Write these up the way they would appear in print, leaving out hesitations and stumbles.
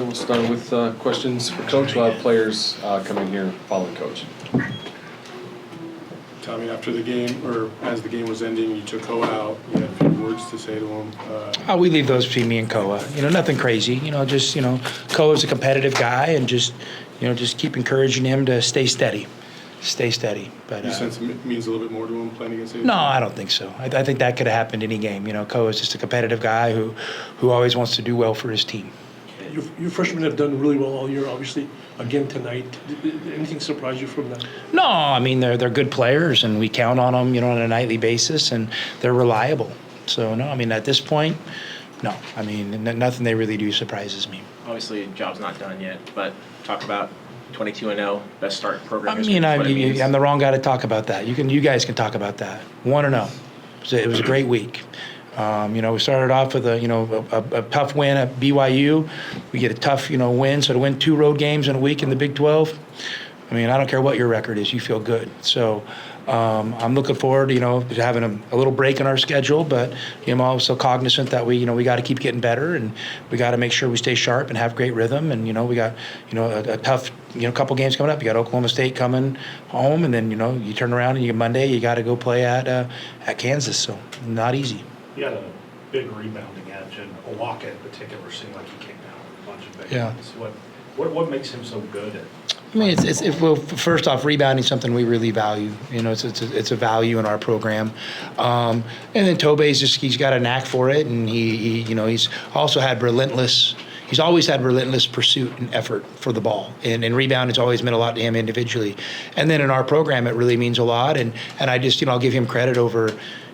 almost done with questions for Coach. We'll have players come in here following Coach. Tommy, after the game, or as the game was ending, you took Koa out. You had a few words to say to him. We leave those between me and Koa. Nothing crazy. Koa's a competitive guy, and just keep encouraging him to stay steady. But You sense it means a little bit more to him playing against you? No, I don't think so. I think that could have happened any game. Koa's just a competitive guy who always wants to do well for his team. Your freshmen have done really well all year, obviously. Again tonight, did anything surprise you from that? No, they're good players, and we count on them, on a nightly basis, and they're reliable. So no, at this point, no. Nothing they really do surprises me. Obviously, job's not done yet, but talk about 22-0, best start in program. I'm the wrong guy to talk about that. You guys can talk about that. 1-0. It was a great week. We started off with a tough win at BYU. We get a tough, win. So to win 2 road games in a week in the Big 12, I don't care what your record is, you feel good. So I'm looking forward, to having a little break in our schedule, but I'm also cognizant that we got to keep getting better, and we got to make sure we stay sharp and have great rhythm. And we got a tough couple games coming up. You got Oklahoma State coming home, and then you turn around and Monday you got to go play at Kansas. So not easy. He had a big rebounding edge, and Owaka in particular seemed like he came down with a bunch of big ones. What makes him so good at? Well, first off, rebounding is something we really value. It's a value in our program. And then Tobe's he's got a knack for it, and he's also had he's always had relentless pursuit and effort for the ball. And rebound has always meant a lot to him individually. And then in our program, it really means a lot. And I'll give him credit over,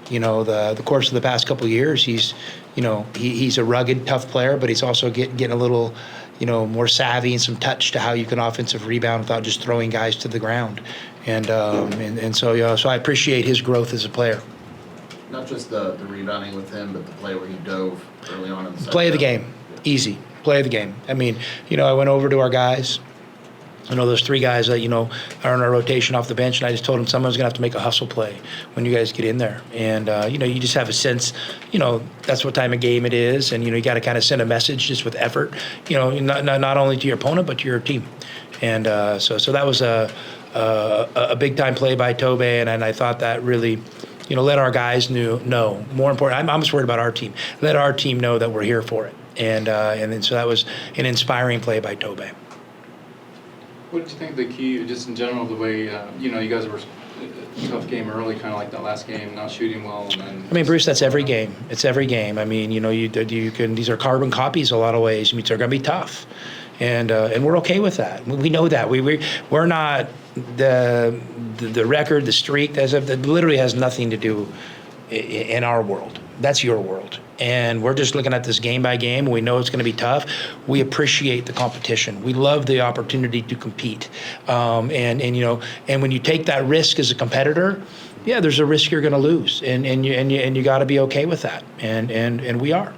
the course of the past couple of years. He's a rugged, tough player, but he's also getting a little, more savvy and some touch to how you can offensive rebound without just throwing guys to the ground. So I appreciate his growth as a player. Not just the rebounding with him, but the play where he dove early on in the second. Play of the game. Easy. Play of the game. I went over to our guys. I know those 3 guys that, are in our rotation off the bench, and I just told them someone's going to have to make a hustle play when you guys get in there. And, you just have a sense, that's what time of game it is, and, you got to kind of send a message just with effort, not only to your opponent, but to your team. And so that was a big-time play by Tobe, and I thought that really, let our guys know. More important, I'm just worried about our team. Let our team know that we're here for it. And then so that was an inspiring play by Tobe. What did you think the key, just in general, the way, you guys were a tough game early, kind of like that last game, not shooting well, and then... Bruce, that's every game. It's every game. You can, these are carbon copies a lot of ways. They're going to be tough. And we're okay with that. We know that. We're not the record, the streak, that literally has nothing to do in our world. That's your world. And we're just looking at this game by game. We know it's going to be tough. We appreciate the competition. We love the opportunity to compete. And when you take that risk as a competitor, yeah, there's a risk you're going to lose, and you got to be okay with that. And we are.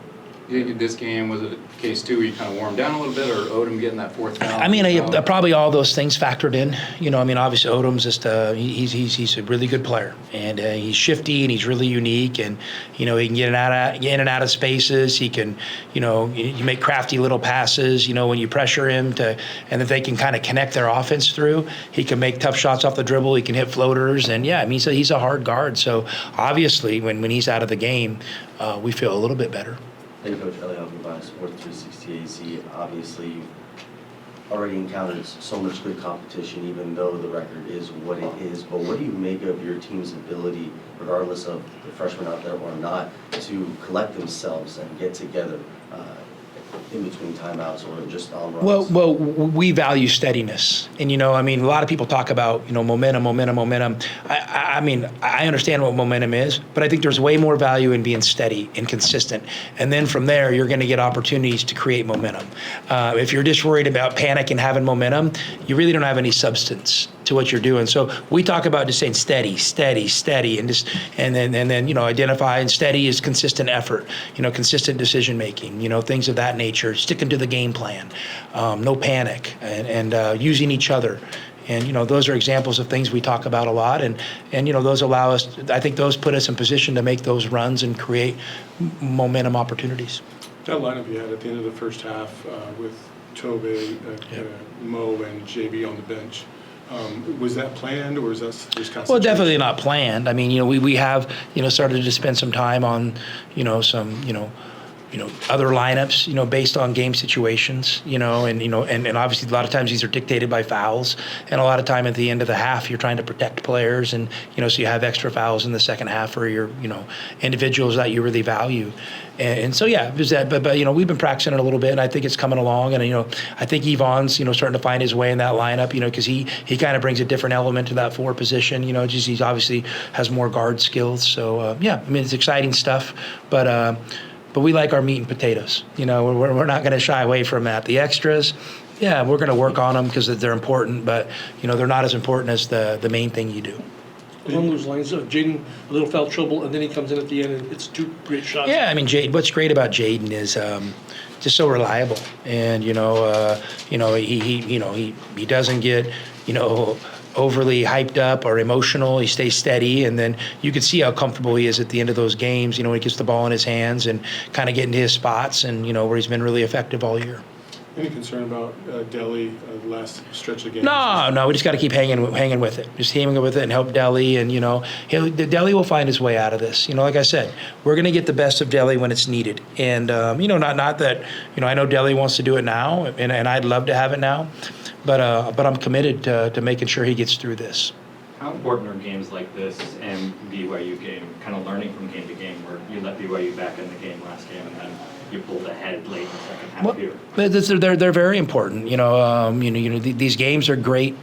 You think this game, was it a case too where you kind of warmed down a little bit, or Odom getting that 4th foul? Probably all those things factored in. Obviously Odom's just he's a really good player, and he's shifty, and he's really unique, and he can get in and out of spaces. He can, you make crafty little passes. When you pressure him and if they can kind of connect their offense through, he can make tough shots off the dribble. He can hit floaters, and he's a hard guard. So obviously when he's out of the game, we feel a little bit better. Hey, Coach Eliel by Sports 360 AZ. Obviously, you've already encountered so much good competition, even though the record is what it is. But what do you make of your team's ability, regardless of the freshmen out there or not, to collect themselves and get together in between timeouts or just on runs? Well, we value steadiness, and a lot of people talk about momentum. I understand what momentum is, but I think there's way more value in being steady and consistent, and then from there you're going to get opportunities to create momentum. If you're just worried about panic and having momentum, you really don't have any substance to what you're doing. So we talk about just saying steady, and then identify, and steady is consistent effort, consistent decision making, things of that nature, sticking to the game plan, no panic, and using each other. And those are examples of things we talk about a lot, and those allow us. I think those put us in position to make those runs and create momentum opportunities. That lineup you had at the end of the first half with Tobe, Mo, and JB on the bench. Was that planned, or is that just kind of? Well, definitely not planned. I mean, we have, started to spend some time on, some, other lineups, based on game situations, and obviously a lot of times these are dictated by fouls, and a lot of time at the end of the half you're trying to protect players, and so you have extra fouls in the second half for your, individuals that you really value. And so, yeah, it was that, but we've been practicing it a little bit, and I think it's coming along. And, I think Yvonne's, starting to find his way in that lineup, because he kind of brings a different element to that forward position, just he's obviously has more guard skills. So, yeah, I mean, it's exciting stuff, but we like our meat and potatoes. We're not going to shy away from that. The extras, yeah, we're going to work on them because they're important, but, they're not as important as the main thing you do. Along those lines, Jaden, a little foul trouble, and then he comes in at the end, and it's 2 great shots. Yeah, I mean, what's great about Jaden is just so reliable, and he doesn't get overly hyped up or emotional. He stays steady, and then you can see how comfortable he is at the end of those games. When he gets the ball in his hands and kind of get into his spots, and where he's been really effective all year. Any concern about Delhi, the last stretch of games? No, we just got to keep hanging with it. Just hanging with it and help Delhi, and Delhi will find his way out of this. Like I said, we're going to get the best of Delhi when it's needed, and not that I know Delhi wants to do it now, and I'd love to have it now, but I'm committed to making sure he gets through this. How important are games like this and BYU game, kind of learning from game to game, where you let BYU back in the game last game and then you pulled ahead late in the second half here? They're very important. These games are great.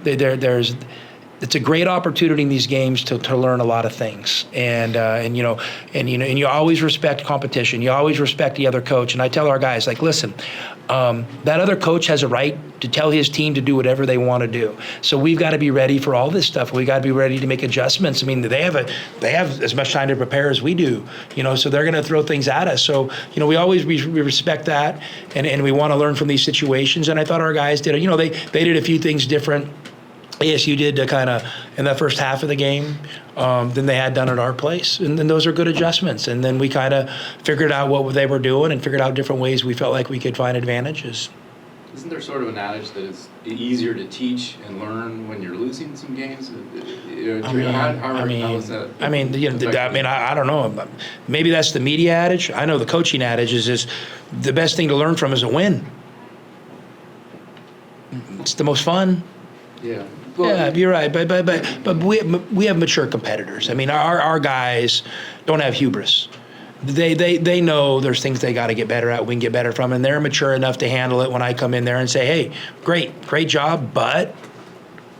It's a great opportunity in these games to learn a lot of things, and you always respect competition. You always respect the other coach. And I tell our guys, like, listen, that other coach has a right to tell his team to do whatever they want to do. So we've got to be ready for all this stuff. We got to be ready to make adjustments. I mean, they have as much time to prepare as we do. So they're going to throw things at us. So we always we respect that, and we want to learn from these situations. And I thought our guys did. They did a few things different. ASU did to kind of in that first half of the game than they had done at our place, and then those are good adjustments. And then we kind of figured out what they were doing and figured out different ways we felt like we could find advantages. Isn't there sort of an adage that it's easier to teach and learn when you're losing some games? I don't know. Maybe that's the media adage. I know the coaching adage is the best thing to learn from is a win. It's the most fun. Yeah. Yeah, you're right, but we have mature competitors. I mean, our guys don't have hubris. They know there's things they got to get better at. We can get better from, and they're mature enough to handle it when I come in there and say, "Hey, great job, but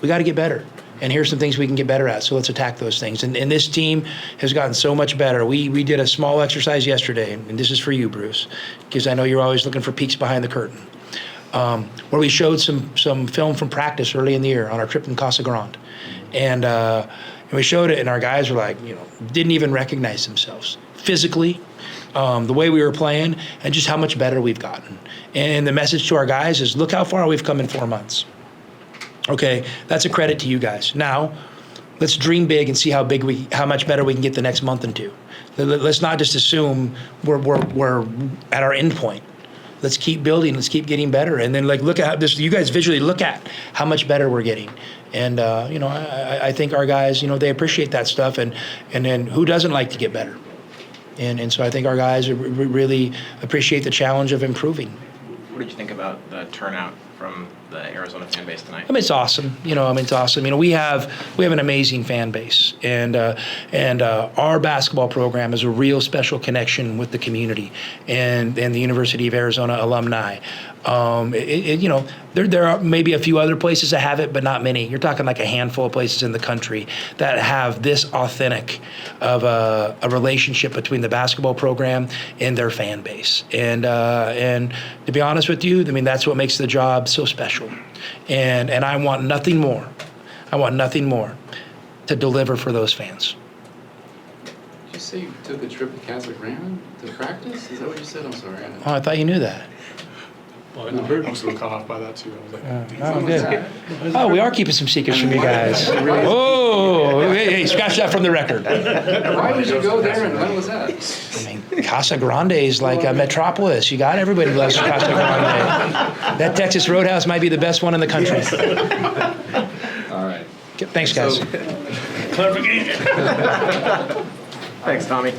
we got to get better. And here's some things we can get better at. So let's attack those things." And this team has gotten so much better. We did a small exercise yesterday, and this is for you, Bruce, because I know you're always looking for peeks behind the curtain. Where we showed some film from practice early in the year on our trip in Casa Grande. And we showed it, and our guys were like, didn't even recognize themselves physically, the way we were playing, and just how much better we've gotten. And the message to our guys is, look how far we've come in 4 months. Okay, that's a credit to you guys. Now, let's dream big and see how much better we can get the next month and two. Let's not just assume we're at our end point. Let's keep building. Let's keep getting better. And then, look at this. You guys visually look at how much better we're getting. And I think our guys, they appreciate that stuff. And then who doesn't like to get better? And so I think our guys really appreciate the challenge of improving. What did you think about the turnout from the Arizona fan base tonight? It's awesome. It's awesome. We have an amazing fan base, and our basketball program is a real special connection with the community and the University of Arizona alumni. There are maybe a few other places that have it, but not many. You're talking like a handful of places in the country that have this authentic of a relationship between the basketball program and their fan base. And to be honest with you, that's what makes the job so special. And I want nothing more. I want nothing more to deliver for those fans. Did you say you took a trip to Casa Grande to practice? Is that what you said? I'm sorry. Oh, I thought you knew that. Behind the bird. I was a little caught off by that too. I was like, Oh, good. Oh, we are keeping some secrets from you guys. Oh, hey, scratch that from the record. Why would you go there and when was that? I mean, Casa Grande is like a metropolis. You got everybody loves Casa Grande. That Texas Roadhouse might be the best one in the country. All right. Thanks, guys. Thanks, Tommy.